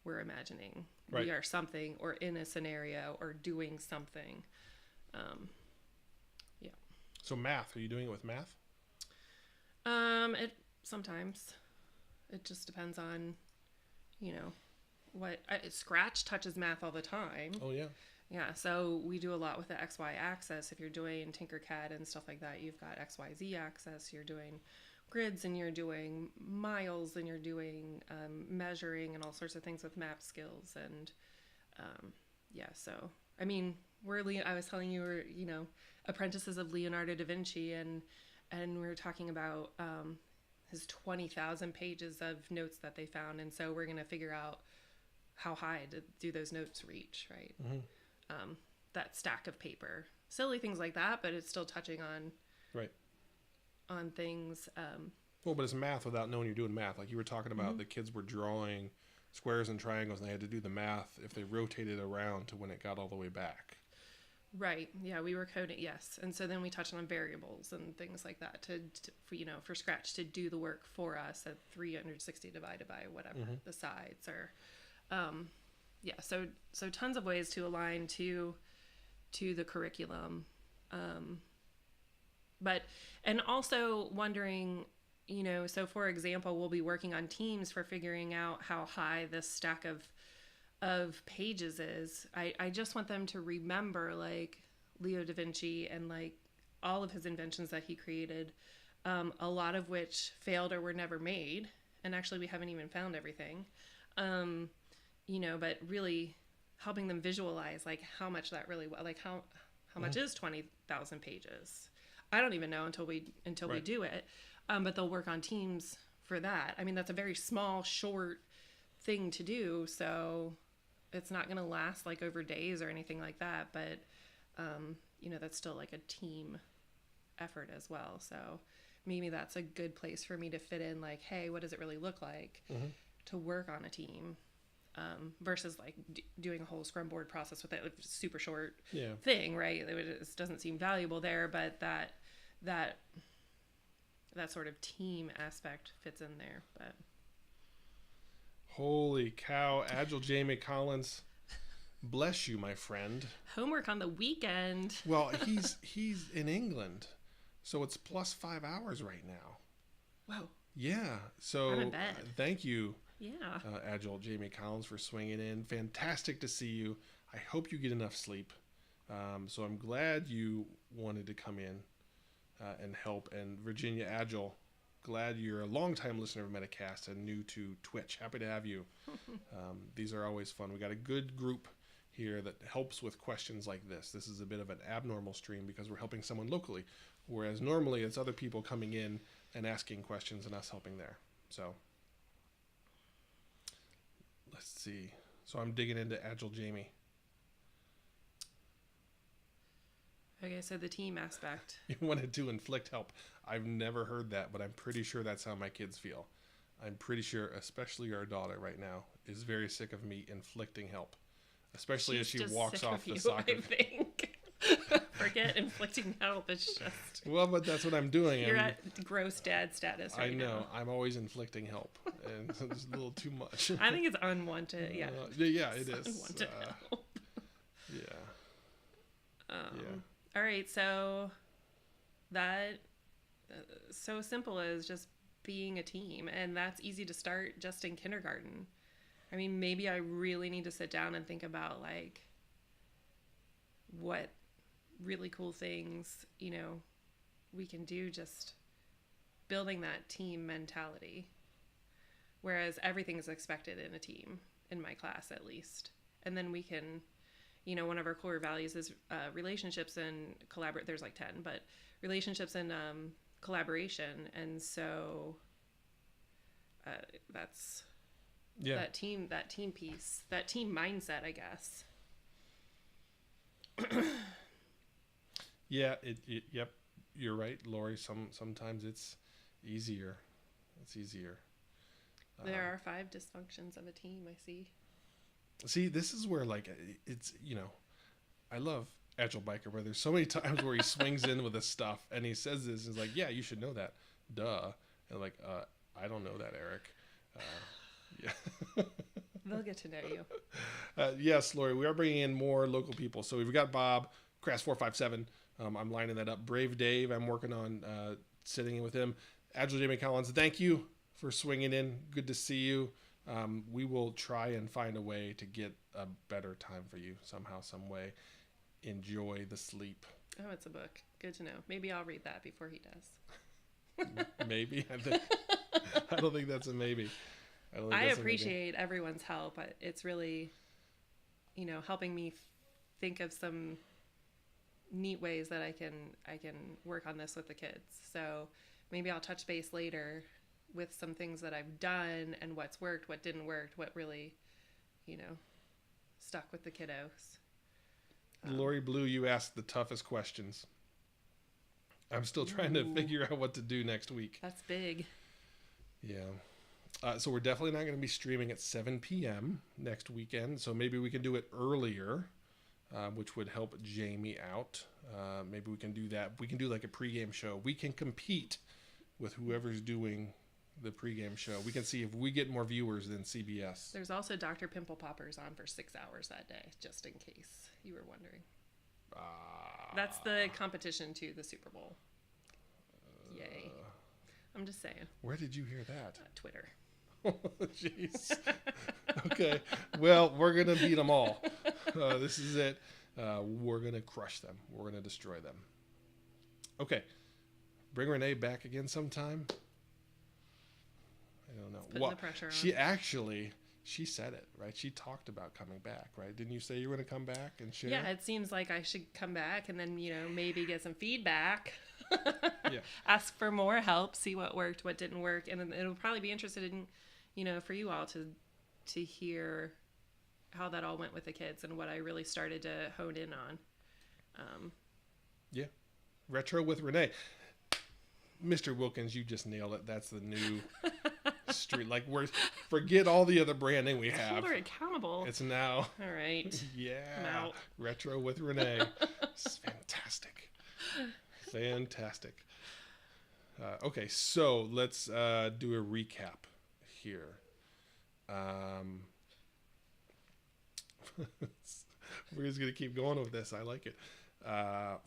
we're imagining Right. we are something or in a scenario or doing something. So math, are you doing it with math? It sometimes it just depends on, what Scratch touches math all the time. Oh yeah. Yeah, so we do a lot with the XY axis. If you're doing Tinkercad and stuff like that, you've got XYZ axis. You're doing grids and you're doing miles and you're doing measuring and all sorts of things with map skills. And so I mean, I was telling you, we're apprentices of Leonardo da Vinci, and we were talking about his 20,000 pages of notes that they found, and so we're gonna figure out how high do those notes reach, right? That stack of paper, silly things like that, but it's still touching on Right. on things. Well, but it's math without knowing you're doing math. Like you were talking about, the kids were drawing squares and triangles, and they had to do the math if they rotated around to when it got all the way back. Right. Yeah, we were coding. Yes, and so then we touched on variables and things like that for Scratch to do the work for us at 360 divided by whatever the sides are. So tons of ways to align to the curriculum, and also wondering, so for example, we'll be working on teams for figuring out how high this stack of pages is. I just want them to remember like Leo da Vinci and like all of his inventions that he created, a lot of which failed or were never made, and actually we haven't even found everything. But really helping them visualize like how much that really, like how much is 20,000 pages. I don't even know until we do it. But they'll work on teams for that. I mean, that's a very small, short thing to do, so it's not going to last like over days or anything like that. But that's still like a team effort as well. So maybe that's a good place for me to fit in. Like, hey, what does it really look like to work on a team? Versus like doing a whole Scrum board process with it, like, super short thing, right? It doesn't seem valuable there, but that sort of team aspect fits in there. But holy cow, Agile Jamie Collins, bless you, my friend. Homework on the weekend. Well, he's in England, so it's plus 5 hours right now. Whoa. Yeah. So I'm in bed. Thank you. Yeah. Agile Jamie Collins for swinging in. Fantastic to see you. I hope you get enough sleep. So I'm glad you wanted to come in and help. And Virginia Agile, glad you're a longtime listener of Metacast and new to Twitch. Happy to have you. These are always fun. We got a good group here that helps with questions like this. This is a bit of an abnormal stream because we're helping someone locally, whereas normally it's other people coming in and asking questions and us helping there. So let's see. So I'm digging into Agile Jamie. Okay, so the team aspect. You wanted to inflict help. I've never heard that, but I'm pretty sure that's how my kids feel. I'm pretty sure, especially our daughter right now, is very sick of me inflicting help. Especially as she walks off the soccer. I think. Forget inflicting help. It's just. Well, but that's what I'm doing. You're at gross dad status right now. I know. I'm always inflicting help, and it's a little too much. I think it's unwanted. Yeah. Yeah, it is. Unwanted help. Yeah. All right, so that so simple as just being a team, and that's easy to start just in kindergarten. I mean, maybe I really need to sit down and think about like what really cool things, we can do just building that team mentality. Whereas everything is expected in a team, in my class at least. And then we can, one of our core values is relationships and collaborate. There's like 10, but relationships and collaboration. And so that's that team piece, that team mindset, I guess. Yeah, yep, you're right, Lori. Sometimes it's easier. It's easier. There are 5 dysfunctions of a team, I see. See, this is where like it's I love Agile Biker, but there's so many times where he swings in with this stuff and he says this and he's like, yeah, you should know that, duh, and like, I don't know that, Eric. Yeah. They'll get to know you. Yes, Lori, we are bringing in more local people. So we've got Bob, Crass457. I'm lining that up. Brave Dave, I'm working on sitting in with him. Agile Jamie Collins, thank you for swinging in. Good to see you. We will try and find a way to get a better time for you somehow, some way. Enjoy the sleep. Oh, it's a book. Good to know. Maybe I'll read that before he does. Maybe. I don't think that's a maybe. I appreciate everyone's help. It's really, helping me think of some neat ways that I can work on this with the kids. So maybe I'll touch base later with some things that I've done and what's worked, what didn't work, what really, stuck with the kiddos. Lori Blue, you asked the toughest questions. I'm still trying to figure out what to do next week. That's big. Yeah. So we're definitely not going to be streaming at 7 p.m. next weekend. So maybe we can do it earlier, which would help Jamie out. Maybe we can do that. We can do like a pregame show. We can compete with whoever's doing the pregame show. We can see if we get more viewers than CBS. There's also Dr. Pimple Poppers on for 6 hours that day, just in case you were wondering. That's the competition to the Super Bowl. Yay. I'm just saying. Where did you hear that? Twitter. Jeez. Okay. Well, we're going to beat them all. This is it. We're going to crush them. We're going to destroy them. Okay. Bring Renee back again sometime. I don't know. Putting the pressure on. She said it, right? She talked about coming back, right? Didn't you say you were going to come back and share? Yeah, it seems like I should come back and then, maybe get some feedback. Yeah. Ask for more help, see what worked, what didn't work. And then it'll probably be interested in, for you all to hear how that all went with the kids and what I really started to hone in on. Yeah. Retro with Renee. Mr. Wilkins, you just nailed it. That's the new street. Like, forget all the other branding we have. Hold her accountable. It's now. All right. Yeah. I'm out. Retro with Renee. It's fantastic. Fantastic. Okay, so let's do a recap here. We're just going to keep going with this. I like it.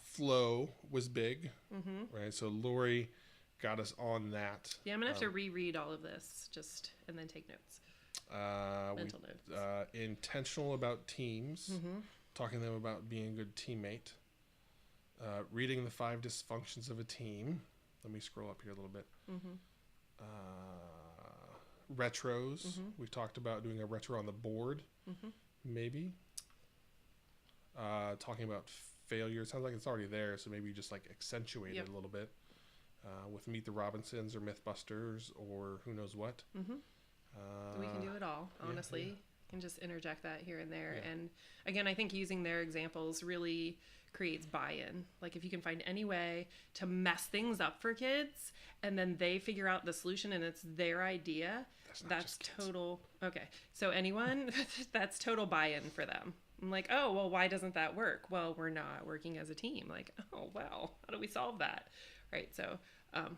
Flow was big, right? So Lori got us on that. Yeah, I'm going to have to reread all of this and then take notes. Mental notes. Intentional about teams, talking to them about being a good teammate, reading the 5 dysfunctions of a team. Let me scroll up here a little bit. Retros. We've talked about doing a retro on the board, maybe. Talking about failure. It sounds like it's already there, so maybe you just like accentuate it a little bit with Meet the Robinsons or Mythbusters or who knows what. We can do it all, honestly. Yeah. Can just interject that here and there. Yeah. And again, I think using their examples really creates buy-in. Like if you can find any way to mess things up for kids and then they figure out the solution and it's their idea, that's total. Okay. So anyone, that's total buy-in for them. I'm like, oh, well, why doesn't that work? Well, we're not working as a team. Like, oh, well, how do we solve that? Right. So,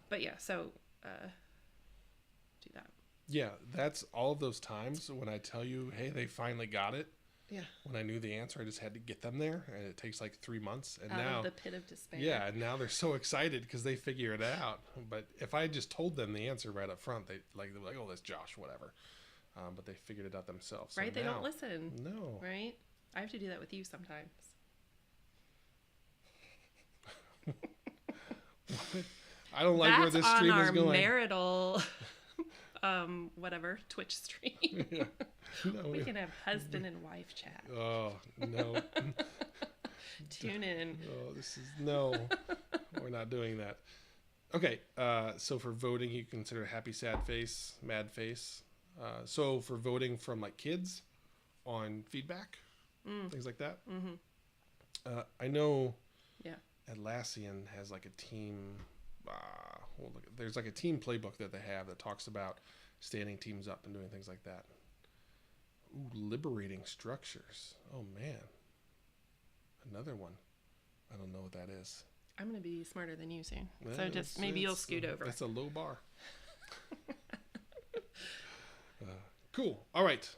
but yeah, so do that. Yeah, that's all of those times when I tell you, hey, they finally got it. Yeah. When I knew the answer, I just had to get them there, and it takes like 3 months. And out now of the pit of despair. Yeah, and now they're so excited because they figure it out. But if I just told them the answer right up front, they'd be like, oh, that's Josh, whatever. But they figured it out themselves. So right? They now, don't listen. No. Right? I have to do that with you sometimes. I don't like where this stream is going. That's on our marital, whatever, Twitch stream. Yeah. No, we can have husband and wife chat. Oh, no. Tune in. Oh, no. We're not doing that. Okay, so for voting, you consider happy, sad face, mad face. So for voting from like kids on feedback, things like that. I know Yeah. Atlassian has like a team. Well, there's like a team playbook that they have that talks about standing teams up and doing things like that. Ooh, liberating structures. Oh man, another one. I don't know what that is. I'm going to be smarter than you soon. Well, So just maybe you'll scoot over. That's a low bar. Cool. All right.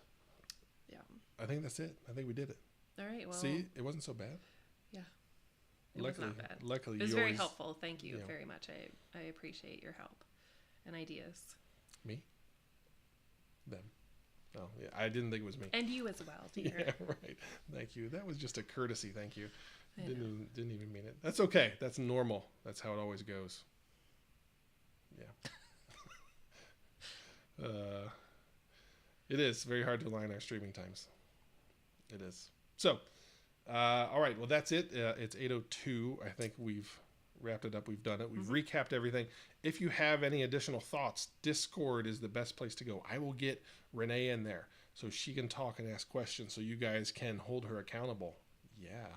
Yeah. I think that's it. I think we did it. All right. Well, See, it wasn't so bad. Yeah. It was not bad. Luckily, it was you very always, helpful. Thank you yeah. very much. I appreciate your help and ideas. Me? Them. Oh, yeah. I didn't think it was me. And you as well, dear. Yeah, right. Thank you. That was just a courtesy. Thank you. I know. Didn't even mean it. That's okay. That's normal. That's how it always goes. Yeah. It is very hard to align our streaming times. It is. So, all right. Well, that's it. It's 8:02. I think we've wrapped it up. We've done it. We've recapped everything. If you have any additional thoughts, Discord is the best place to go. I will get Renee in there so she can talk and ask questions so you guys can hold her accountable. Yeah.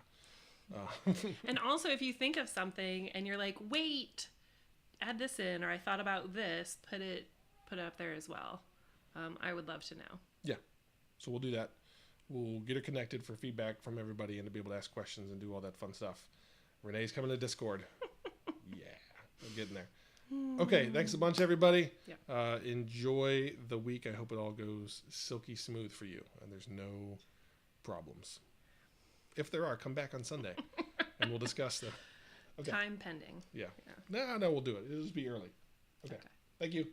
And also, if you think of something and you're like, wait, add this in, or I thought about this, put it up there as well. I would love to know. Yeah. So we'll do that. We'll get her connected for feedback from everybody and to be able to ask questions and do all that fun stuff. Renee's coming to Discord. Yeah. We're getting there. Okay. Thanks a bunch, everybody. Yeah. Enjoy the week. I hope it all goes silky smooth for you and there's no problems. If there are, come back on Sunday and we'll discuss them. Okay. Time pending. Yeah. No, we'll do it. It'll just be early. Okay. Thank you.